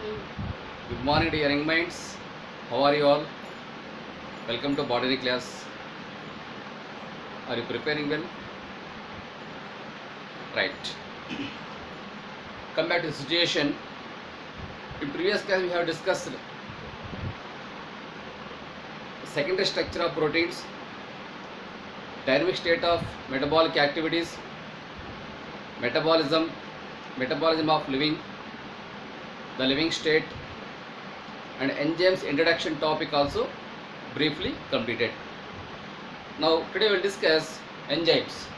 Good morning, dear young minds. How are you all? Welcome to botany class. Are you preparing well? Right. Come back to the situation. In previous class, we have discussed secondary structure of proteins, dynamic state of metabolic activities, metabolism, metabolism of living, the living state, and enzymes introduction topic also briefly completed. Now today we will discuss enzymes.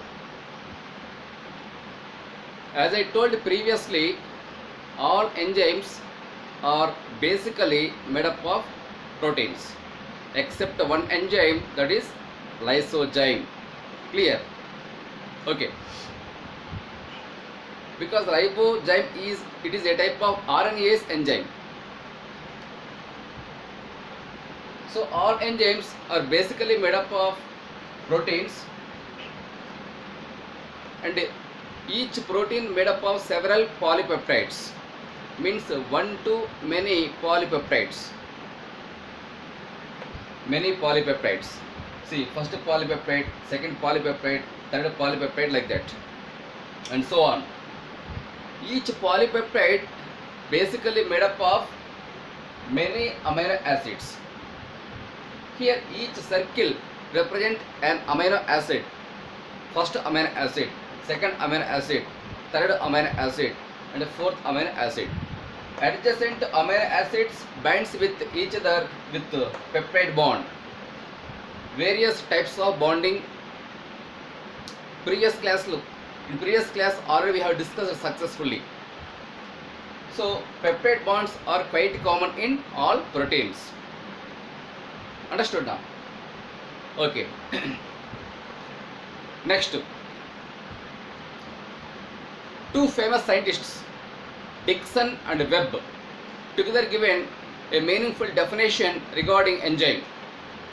As I told previously, all enzymes are basically made up of proteins except one enzyme, that is lysozyme. Clear? Okay. Because ribozyme is a type of RNase enzyme. So all enzymes are basically made up of proteins, and each protein made up of several polypeptides, means one to many polypeptides. Many polypeptides. See, first polypeptide, second polypeptide, third polypeptide, like that, and so on. Each polypeptide basically made up of many amino acids. Here each circle represent an amino acid. First amino acid, second amino acid, third amino acid, and fourth amino acid. Adjacent amino acids binds with each other with peptide bond. Various types of bonding. In previous class already we have discussed successfully. So peptide bonds are quite common in all proteins. Understood now? Okay. Next, two famous scientists, Dixon and Webb, together given a meaningful definition regarding enzyme.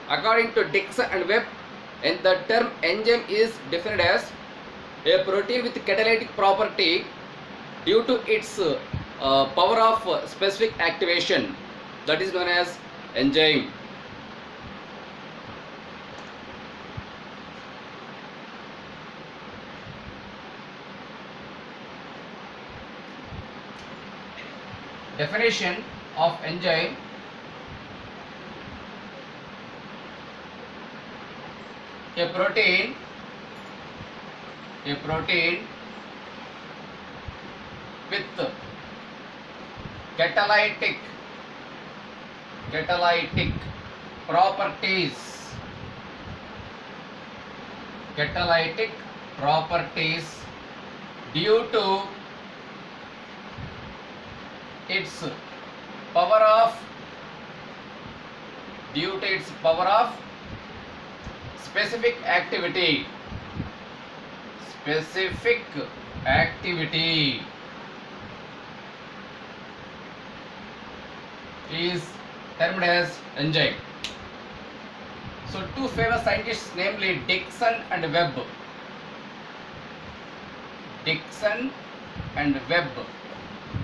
According to Dixon and Webb, and the term enzyme is defined as a protein with catalytic property due to its power of specific activation, that is known as enzyme. Definition of enzyme: a protein with catalytic properties due to its power of specific activity is termed as enzyme. So two famous scientists, namely Dixon and Webb.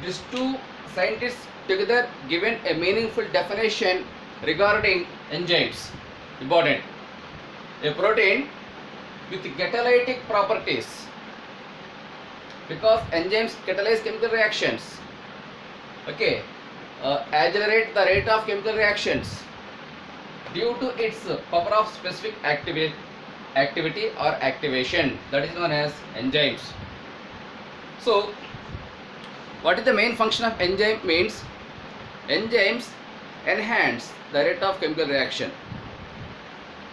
These two scientists together given a meaningful definition regarding enzymes. Important. A protein with catalytic properties, because enzymes catalyze chemical reactions. Okay, accelerate the rate of chemical reactions due to its power of specific activity or activation, that is known as enzymes. So what is the main function of enzyme? Means enzymes enhance the rate of chemical reaction.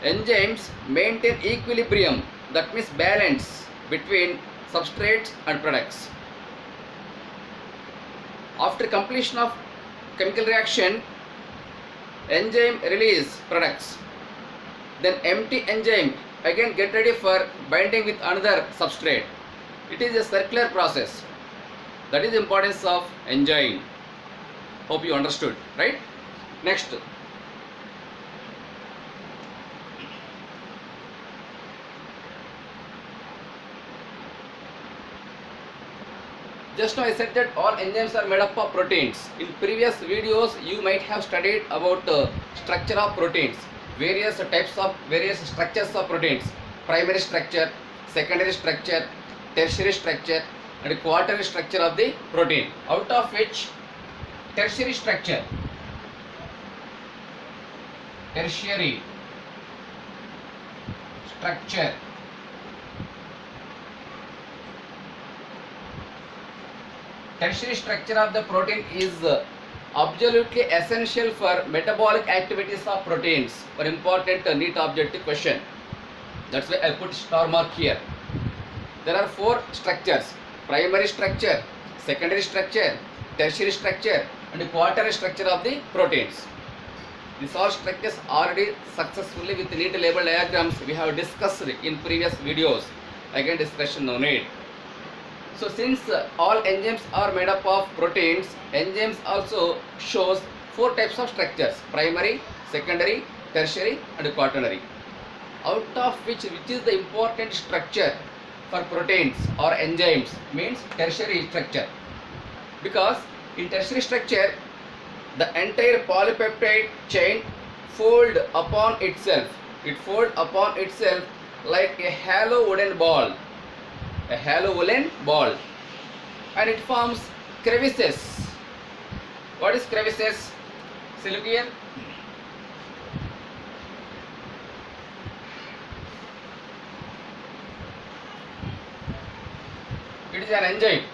Enzymes maintain equilibrium, that means balance between substrates and products. After completion of chemical reaction, enzyme release products. Then empty enzyme again get ready for binding with another substrate. It is a circular process. That is the importance of enzyme. Hope you understood, right? Next, Just now I said that all enzymes are made up of proteins. In previous videos, you might have studied about structure of proteins, various structures of proteins, primary structure, secondary structure, tertiary structure, and quaternary structure of the protein. Out of which tertiary structure tertiary structure of the protein is absolutely essential for metabolic activities of proteins. Very important neat objective question. That's why I put star mark here. There are four structures: primary structure, secondary structure, tertiary structure, and quaternary structure of the proteins. These all structures already successfully with neat label diagrams we have discussed in previous videos. Again discussion no need. So since all enzymes are made up of proteins, enzymes also shows four types of structures: primary, secondary, tertiary, and quaternary. Out of which is the important structure for proteins or enzymes means tertiary structure, because in tertiary structure the entire polypeptide chain fold upon itself. It fold upon itself like a hollow wooden ball, and it forms crevices. What is crevices? See, look here. It is an enzyme.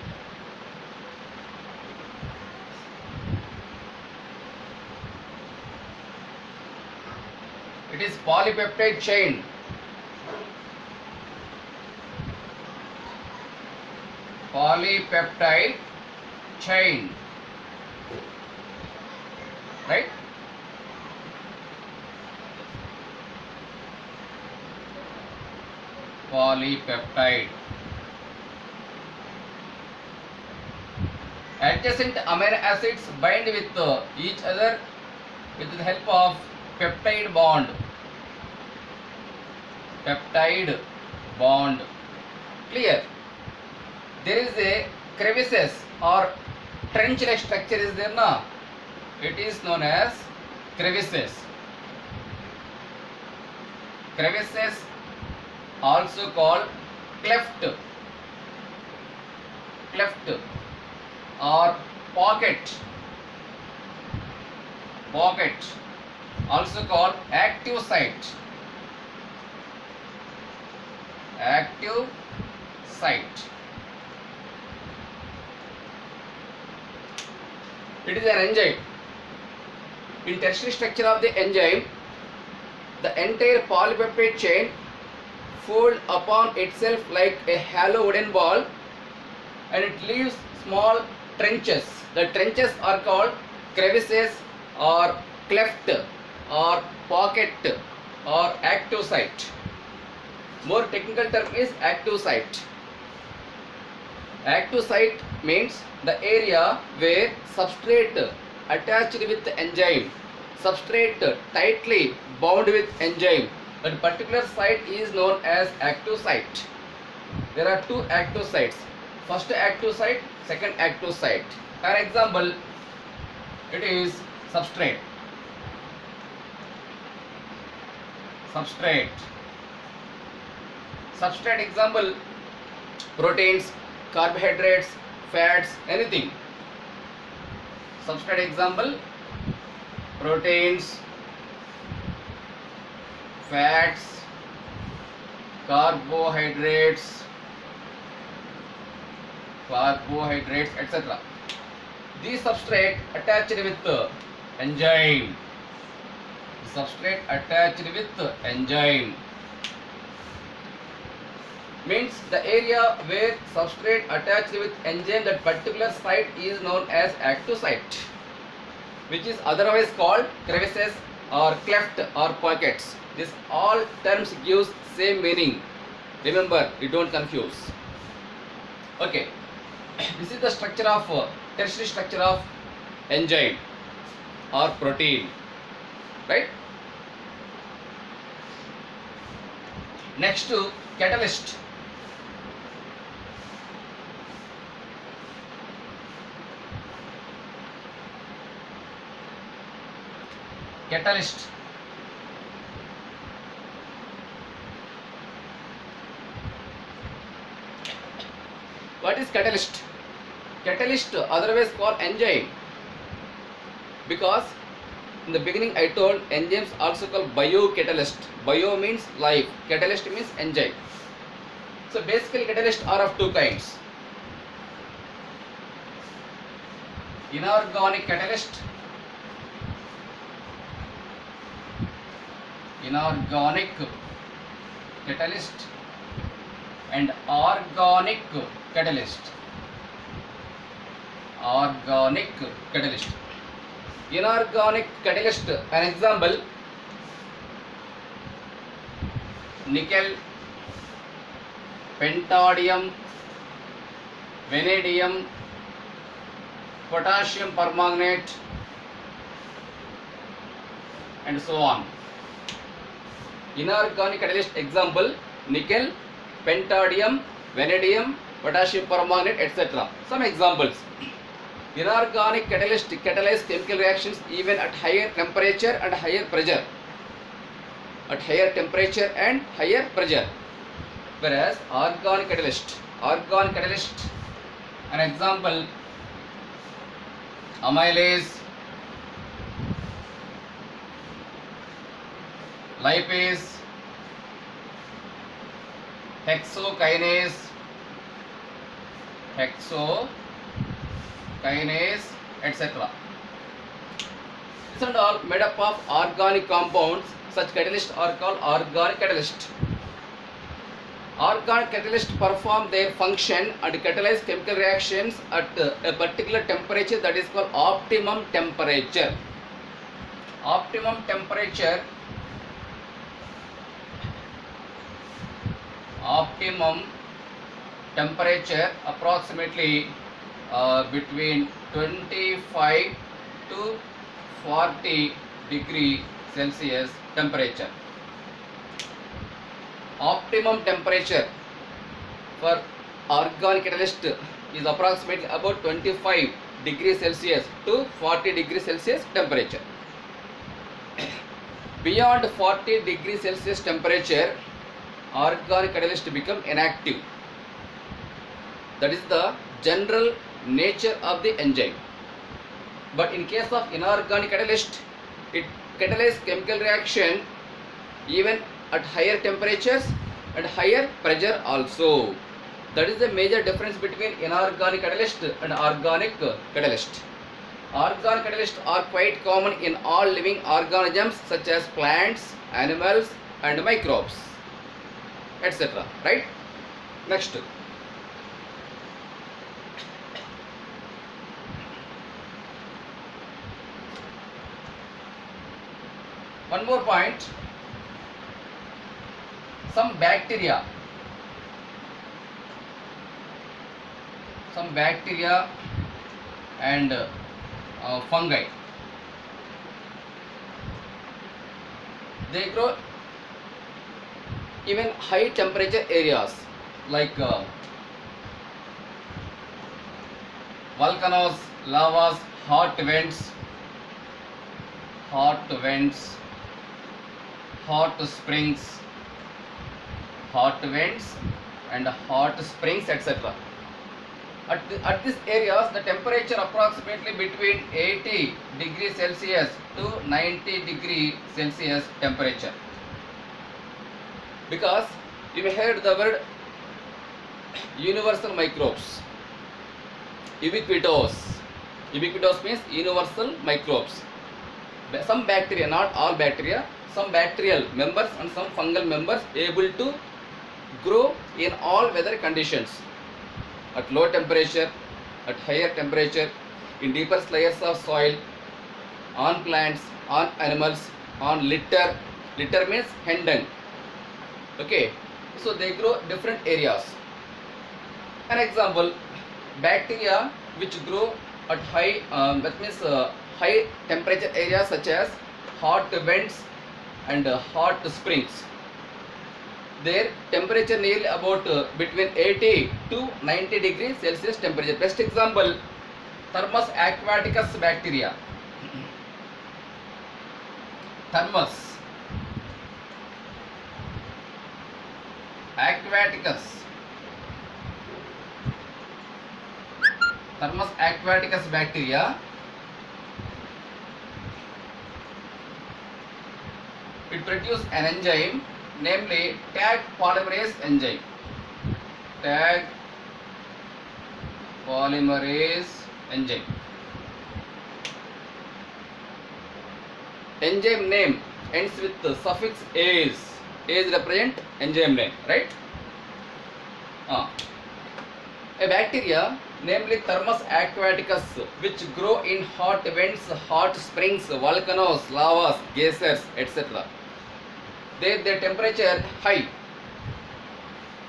It is polypeptide chain. Polypeptide chain, right? Polypeptide. Adjacent amino acids bind with each other with the help of peptide bond. Peptide bond. Clear? There is a crevices or trench-like structure is there now. It is known as crevices. Crevices also called cleft or pocket also called active site. It is an enzyme. In tertiary structure of the enzyme, the entire polypeptide chain fold upon itself like a hollow wooden ball, and it leaves small trenches. The trenches are called crevices or cleft or pocket or active site. More technical term is active site. Active site means the area where substrate attached with enzyme, substrate tightly bound with enzyme. That particular site is known as active site. There are two active sites. First active site, second active site. For example, it is substrate. Substrate example: proteins, carbohydrates, fats, anything. Substrate example: proteins, fats, carbohydrates, etc. These substrate attached with enzyme. Means the area where substrate attached with enzyme, that particular site is known as active site, which is otherwise called crevices or cleft or pockets. This all terms gives same meaning. Remember, you don't confuse. Okay, this is the structure of tertiary structure of enzyme or protein, right? Next to catalyst. catalyst. What is catalyst? Catalyst, otherwise called enzyme, because in the beginning I told enzymes also called biocatalyst. Bio means life, catalyst means enzyme. So basically catalysts are of two kinds: inorganic catalyst, and organic catalyst. Inorganic catalyst, an example: nickel, pentadium, vanadium, potassium permanganate, and so on. Inorganic catalyst example: nickel, pentadium, vanadium, potassium permanganate, etc. Some examples: inorganic catalyst catalyze chemical reactions even at higher temperature and higher pressure. Whereas organic catalyst, an example: amylase, lipase, hexokinase, etc. These are all made up of organic compounds. Such catalysts are called organic catalyst. Organic catalysts perform their function and catalyze chemical reactions at a particular temperature, that is called optimum temperature. Optimum temperature approximately between 25 to 40 degree Celsius temperature. Optimum temperature for organic catalyst is approximately about 25 degrees Celsius to 40 degrees Celsius temperature. Beyond 40 degrees Celsius temperature, organic catalyst become inactive. That is the general nature of the enzyme. But in case of inorganic catalyst, it catalyzes chemical reaction even at higher temperatures and higher pressure also. That is the major difference between inorganic catalyst and organic catalyst. Organic catalysts are quite common in all living organisms such as plants, animals, and microbes, etc. Right? Next. One more point. Some bacteria and fungi, they grow even high temperature areas like volcanoes, lavas, hot vents, hot vents and hot springs, etc. At these areas, the temperature approximately between 80 degrees Celsius to 90 degrees Celsius temperature. Because you may heard the word universal microbes, ubiquitous. Ubiquitous means universal microbes. Some bacteria, not all bacteria, some bacterial members and some fungal members able to grow in all weather conditions, at low temperature, at higher temperature, in deeper layers of soil, on plants, on animals, on litter. Litter means hen dung. Okay, so they grow different areas. An example: bacteria which grow at high, high temperature areas such as hot vents and hot springs. Their temperature nearly about between 80 to 90 degrees Celsius temperature. Best example: Thermus aquaticus bacteria. Thermus aquaticus. Thermus aquaticus bacteria, it produces an enzyme, namely tag polymerase enzyme. Tag polymerase enzyme. Enzyme name ends with the suffix ase. Ase represent enzyme name, right? A bacteria, namely Thermus aquaticus, which grow in hot vents, hot springs, volcanoes, lavas, geysers, etc. Their temperature high.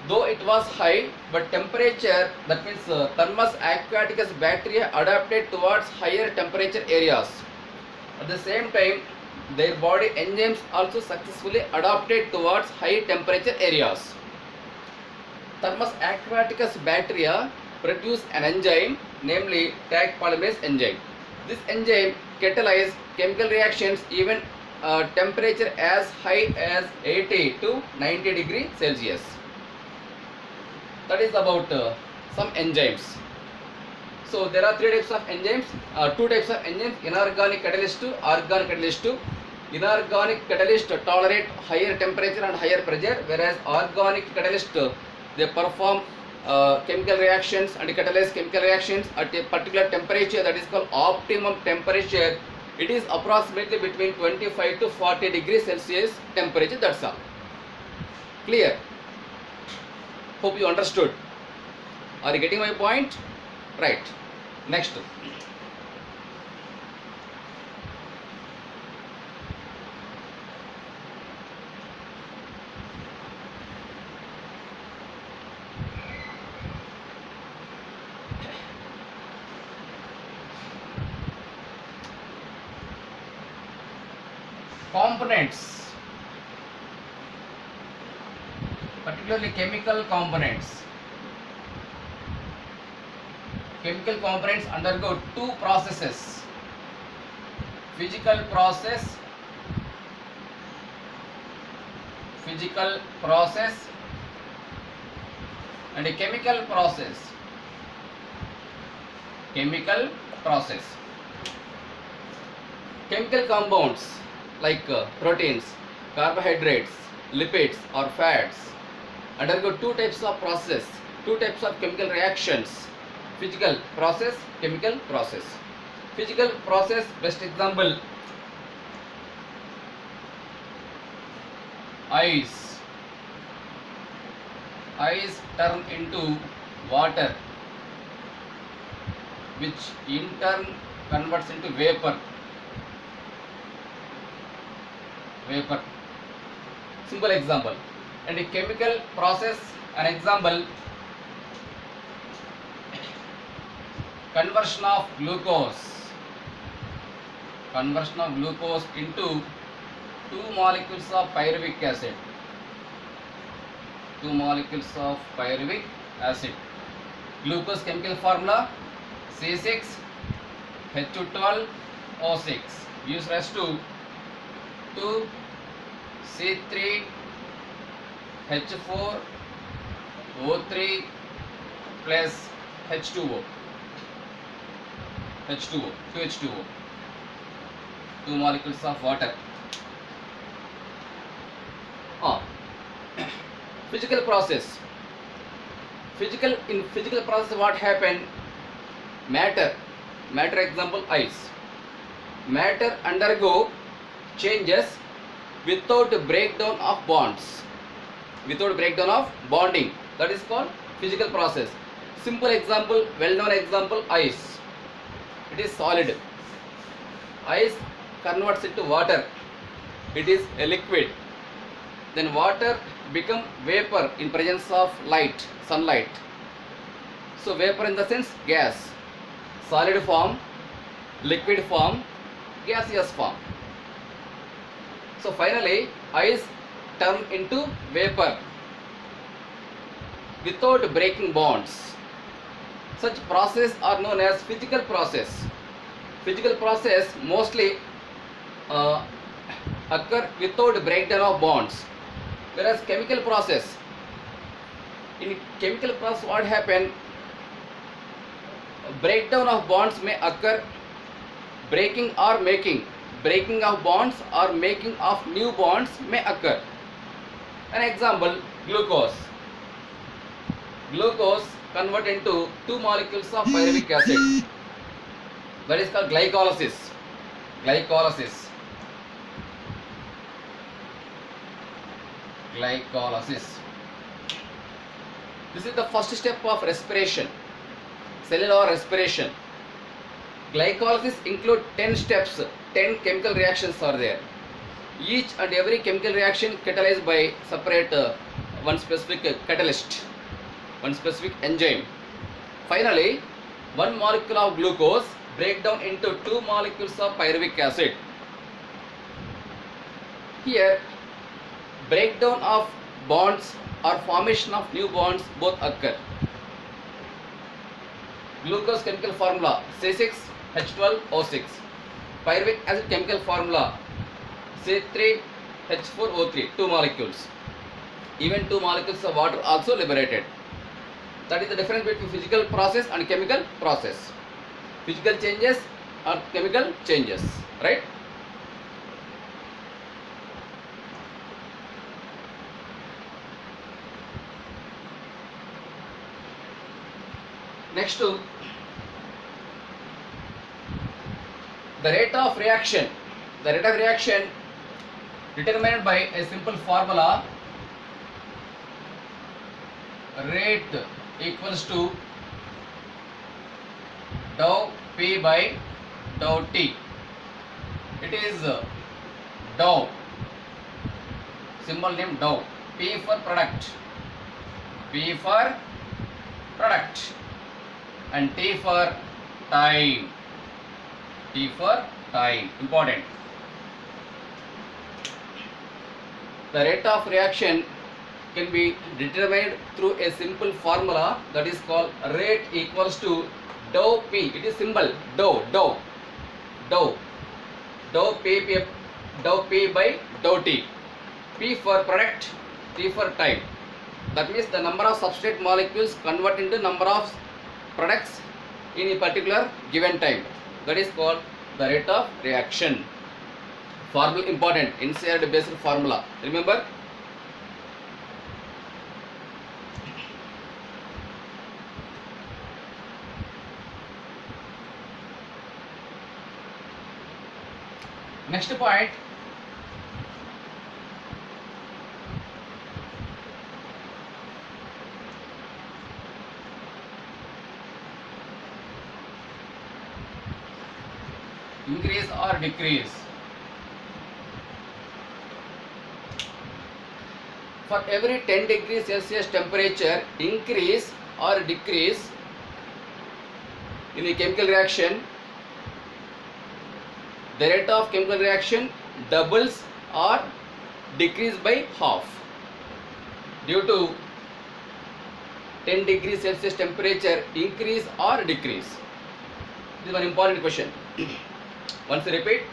Though it was high, but temperature, that means Thermus aquaticus bacteria adapted towards higher temperature areas. At the same time, their body enzymes also successfully adapted towards high temperature areas. Thermus aquaticus bacteria produce an enzyme, namely tag polymerase enzyme. This enzyme catalyzes chemical reactions even temperature as high as 80 to 90 degrees Celsius. That is about some enzymes. So there are three types of enzymes, two types of enzymes: inorganic catalyst to organic catalyst. Inorganic catalyst tolerate higher temperature and higher pressure, whereas organic catalyst they perform chemical reactions and catalyze chemical reactions at a particular temperature, that is called optimum temperature. It is approximately between 25 to 40 degrees Celsius temperature. That's all. Clear? Hope you understood. Are you getting my point? Right. Next. Components, particularly chemical components. Chemical components undergo two processes: physical process and a chemical process. Chemical compounds like proteins, carbohydrates, lipids or fats undergo two types of process, two types of chemical reactions: physical process, chemical process. Physical process, best example, ice turn into water, which in turn converts into vapor. Simple example. And a chemical process, an example, conversion of glucose into two molecules of pyruvic acid. Glucose chemical formula C6H12O6 gives rise to 2C3H4O3 plus H2O, 2H2O, two molecules of water. Physical process. In physical process, what happened? Matter example, ice. Matter undergo changes without breakdown of bonds, without breakdown of bonding. That is called physical process. Simple example, well-known example, ice. It is solid. Ice converts into water. It is a liquid. Then water become vapor in presence of light, sunlight. So vapor in the sense gas, solid form, liquid form, gaseous form. So finally ice turn into vapor without breaking bonds. Such process are known as physical process. Physical process mostly occur without breakdown of bonds. Whereas chemical process, in chemical process what happen, breakdown of bonds may occur, breaking of bonds or making of new bonds may occur. An example, glucose convert into two molecules of pyruvic acid, that is called glycolysis. This is the first step of respiration, cellular respiration. Glycolysis include 10 steps, 10 chemical reactions are there. Each and every chemical reaction catalyzed by separate one specific catalyst, one specific enzyme. Finally, one molecule of glucose break down into two molecules of pyruvic acid. Here, breakdown of bonds or formation of new bonds both occur. Glucose chemical formula C6H12O6. Pyruvic acid chemical formula C3H4O3, two molecules. Even two molecules of water also liberated. That is the difference between physical process and chemical process. Physical changes or chemical changes, right? Next to the rate of reaction. The rate of reaction determined by a simple formula. Rate equals to dou P by dou T. It is dou, symbol name dou. P for product, and T for time. Important. The rate of reaction can be determined through a simple formula, that is called rate equals to dou P. It is symbol dou P by dou T. P for product, T for time. That means the number of substrate molecules convert into number of products in a particular given time. That is called the rate of reaction. Formula important, NCERT based formula. Remember? Next point, increase or decrease. For every 10 degrees Celsius temperature increase or decrease in a chemical reaction, the rate of chemical reaction doubles or decrease by half due to 10 degrees Celsius temperature increase or decrease. This is one important question. Once repeat,